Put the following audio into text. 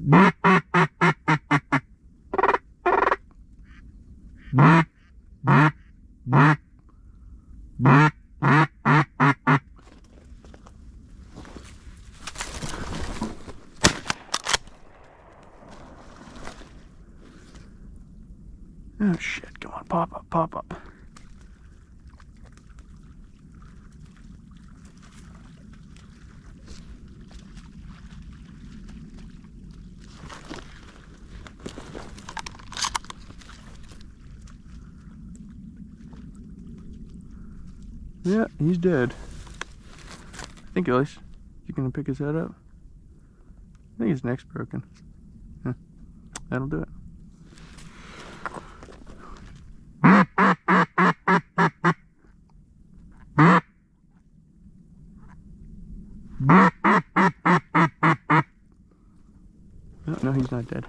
Oh shit, come on, pop up, pop up. Yeah, he's dead. I think at least you gonna pick his head up. I think his neck's broken. Yeah, that'll do it. No, he's not dead.